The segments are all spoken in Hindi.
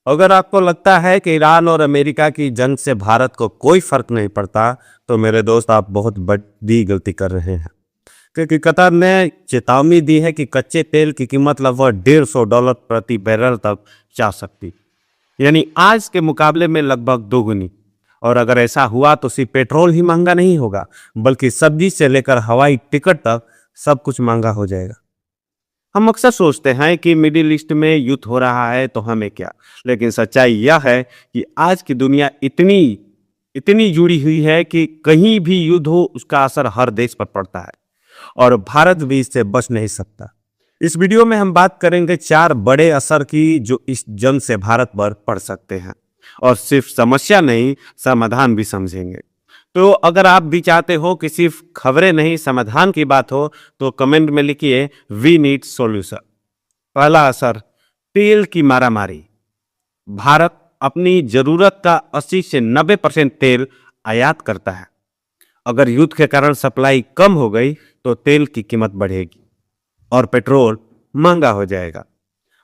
अगर आपको लगता है कि ईरान और अमेरिका की जंग से भारत को कोई फर्क नहीं पड़ता, तो मेरे दोस्त आप बहुत बड़ी गलती कर रहे हैं। क्योंकि कतर ने चेतावनी दी है कि कच्चे तेल की कीमत लगभग $150 प्रति बैरल तक जा सकती, यानी आज के मुकाबले में लगभग दोगुनी। और अगर ऐसा हुआ तो सिर्फ पेट्रोल ही महंगा नहीं होगा, बल्कि सब्जी से लेकर हवाई टिकट तक सब कुछ महंगा हो जाएगा। हम अक्सर सोचते हैं कि मिडिल ईस्ट में युद्ध हो रहा है तो हमें क्या, लेकिन सच्चाई यह है कि आज की दुनिया इतनी इतनी जुड़ी हुई है कि कहीं भी युद्ध हो उसका असर हर देश पर पड़ता है, और भारत भी इससे बच नहीं सकता। इस वीडियो में हम बात करेंगे 4 बड़े असर की जो इस जंग से भारत पर पड़ सकते हैं, और सिर्फ समस्या नहीं समाधान भी समझेंगे। तो अगर आप भी चाहते हो कि सिर्फ खबरें नहीं समाधान की बात हो, तो कमेंट में लिखिए वी नीड सॉल्यूशन। पहला असर, तेल की मारामारी। भारत अपनी जरूरत का 80 से 90% तेल आयात करता है। अगर युद्ध के कारण सप्लाई कम हो गई तो तेल की कीमत बढ़ेगी और पेट्रोल महंगा हो जाएगा।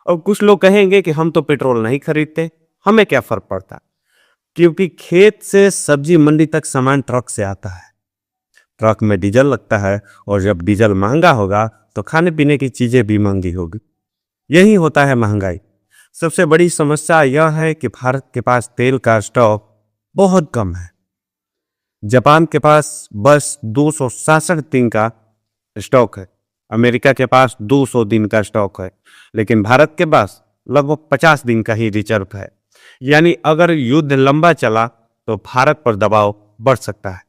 और कुछ लोग कहेंगे कि हम तो पेट्रोल नहीं खरीदते, हमें क्या फर्क पड़ता, क्योंकि खेत से सब्जी मंडी तक सामान ट्रक से आता है। ट्रक में डीजल लगता है, और जब डीजल महंगा होगा तो खाने पीने की चीजें भी महंगी होगी। यही होता है महंगाई। सबसे बड़ी समस्या यह है कि भारत के पास तेल का स्टॉक बहुत कम है। जापान के पास बस 266 दिन का स्टॉक है, अमेरिका के पास 200 दिन का स्टॉक है, लेकिन भारत के पास लगभग 50 दिन का ही रिजर्व है। यानी अगर युद्ध लंबा चला तो भारत पर दबाव बढ़ सकता है।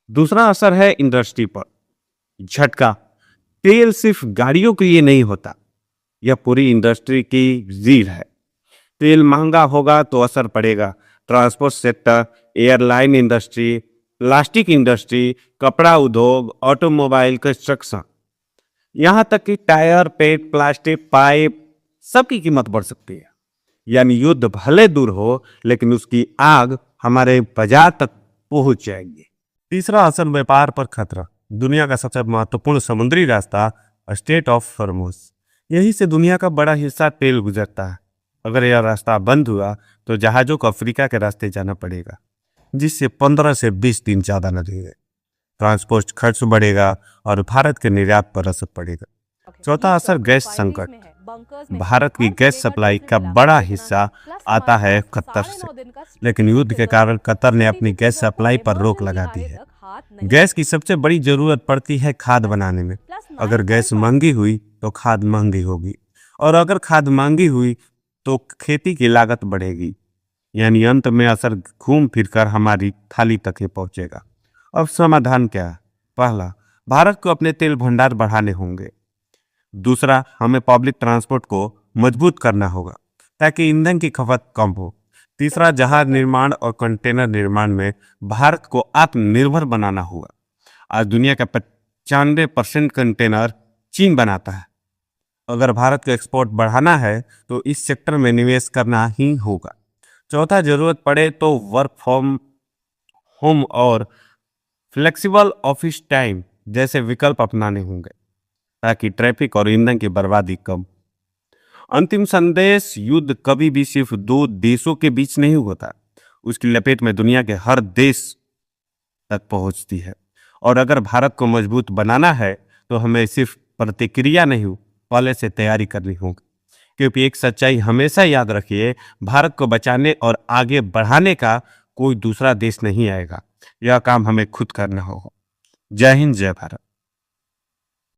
दूसरा असर है इंडस्ट्री पर। झटका, तेल सिर्फ गाड़ियों के लिए नहीं होता, यह पूरी इंडस्ट्री की रीढ़ है। तेल महंगा होगा तो असर पड़ेगा transport sector, airline industry, plastic industry, कपड़ा उद्योग, ऑटोमोबाइल, कंस्ट्रक्शन, यहां तक कि टायर, पेट, प्लास्टिक, पाइप, सबकी कीमत बढ़ सकती है। यानी युद्ध भले दूर हो, लेकिन उसकी आग हमारे बाजार तक पहुंच जाएगी। तीसरा असर, व्यापार पर खतरा। दुनिया का सबसे महत्वपूर्ण समुद्री रास्ता स्ट्रेट ऑफ हॉर्मुज, यही से दुनिया का बड़ा हिस्सा तेल गुजरता है। अगर यह रास्ता बंद हुआ तो जहाजों को अफ्रीका के रास्ते जाना पड़ेगा, जिससे 15 से 20 दिन ज्यादा लगेंगे। ट्रांसपोर्ट खर्च बढ़ेगा और भारत के निर्यात पर असर पड़ेगा। चौथा असर, गैस संकट। भारत की गैस सप्लाई का बड़ा हिस्सा आता है कतर से, लेकिन युद्ध के कारण कतर ने अपनी गैस सप्लाई पर रोक लगा दी है। गैस की सबसे बड़ी जरूरत पड़ती है खाद बनाने में। अगर गैस महंगी हुई तो खाद महंगी होगी, और अगर खाद महंगी हुई तो खेती की लागत बढ़ेगी। यानी अंत में असर घूम फिरकर हमारी थाली तक ही पहुंचेगा। अब समाधान क्या है? पहला, भारत को अपने तेल भंडार बढ़ाने होंगे। दूसरा, हमें पब्लिक ट्रांसपोर्ट को मजबूत करना होगा ताकि ईंधन की खपत कम हो। तीसरा, जहाज निर्माण और कंटेनर निर्माण में भारत को आत्मनिर्भर बनाना होगा। आज दुनिया का 95% कंटेनर चीन बनाता है। अगर भारत को एक्सपोर्ट बढ़ाना है तो इस सेक्टर में निवेश करना ही होगा। चौथा, जरूरत पड़े तो वर्क फ्रॉम होम और फ्लेक्सिबल ऑफिस टाइम जैसे विकल्प अपनाने होंगे, ताकि ट्रैफिक और ईंधन की बर्बादी कम। अंतिम संदेश, युद्ध कभी भी सिर्फ 2 देशों के बीच नहीं होता, उसकी लपेट में दुनिया के हर देश तक पहुंचती है। और अगर भारत को मजबूत बनाना है तो हमें सिर्फ प्रतिक्रिया नहीं, पहले से तैयारी करनी होगी। क्योंकि एक सच्चाई हमेशा याद रखिए, भारत को बचाने और आगे बढ़ाने का कोई दूसरा देश नहीं आएगा, यह काम हमें खुद करना होगा। जय हिंद, जय भारत।